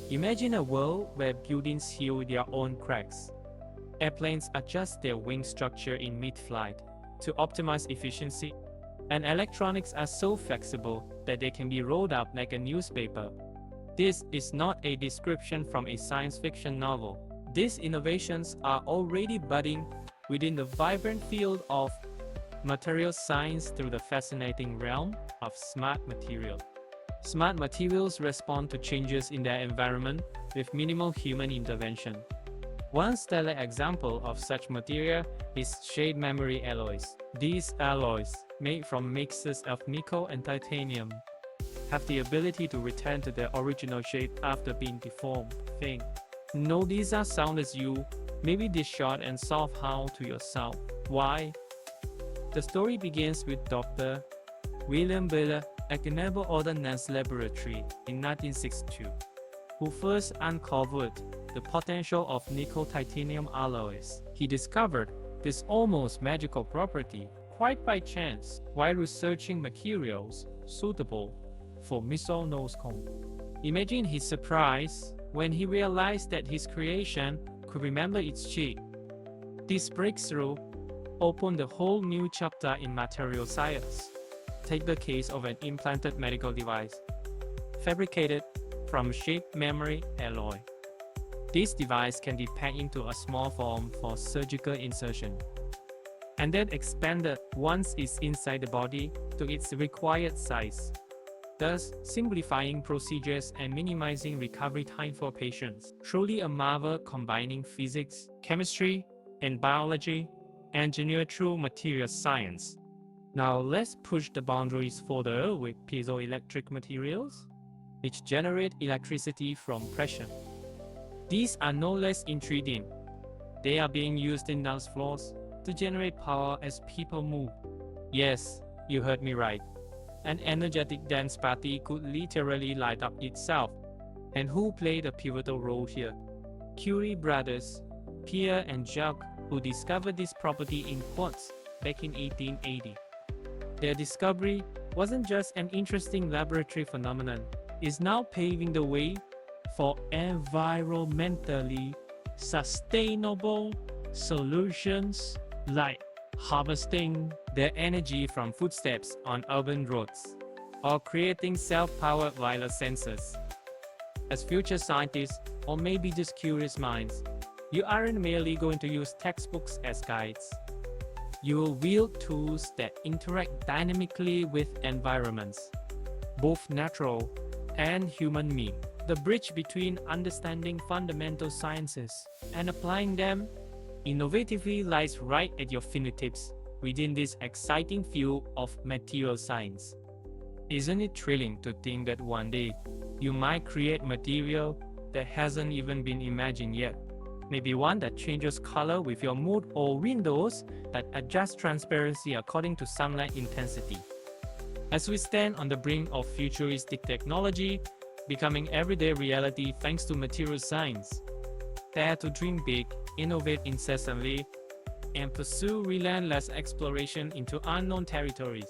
Imagine a world where buildings heal their own cracks. Airplanes adjust their wing structure in mid-flight to optimize efficiency, and electronics are so flexible that they can be rolled up like a newspaper. This is not a description from a science fiction novel. These innovations are already budding within the vibrant field of materials science through the fascinating realm of smart materials. Smart materials respond to changes in their environment with minimal human intervention. One stellar example of such material is shade memory alloys. These alloys, made from mixes of nickel and titanium, have the ability to return to their original shape after being deformed. Think. No, these are sound as you, maybe this short and soft how to yourself. Why? The story begins with Dr. William Baylor at the Naval Ordnance Laboratory in 1962, who first uncovered the potential of nickel-titanium alloys. He discovered this almost magical property quite by chance while researching materials suitable for missile nose cone. Imagine his surprise when he realized that his creation could remember its shape. This breakthrough opened a whole new chapter in material science. Take the case of an implanted medical device, fabricated from shape memory alloy. This device can be packed into a small form for surgical insertion, and then expanded once it's inside the body to its required size, thus simplifying procedures and minimizing recovery time for patients. Truly a marvel combining physics, chemistry, and biology, engineered through material science. Now let's push the boundaries further with piezoelectric materials, which generate electricity from pressure. These are no less intriguing. They are being used in dance floors to generate power as people move. Yes, you heard me right. An energetic dance party could literally light up itself. And who played a pivotal role here? Curie Brothers, Pierre and Jacques, who discovered this property in quartz back in 1880. Their discovery wasn't just an interesting laboratory phenomenon. It's now paving the way for environmentally sustainable solutions like harvesting the energy from footsteps on urban roads or creating self-powered wireless sensors. As future scientists, or maybe just curious minds, you aren't merely going to use textbooks as guides. You will wield tools that interact dynamically with environments, both natural and human-made. The bridge between understanding fundamental sciences and applying them innovatively lies right at your fingertips within this exciting field of material science. Isn't it thrilling to think that one day you might create material that hasn't even been imagined yet? Maybe one that changes color with your mood, or windows that adjust transparency according to sunlight intensity. As we stand on the brink of futuristic technology becoming everyday reality thanks to material science, dare to dream big, innovate incessantly, and pursue relentless exploration into unknown territories.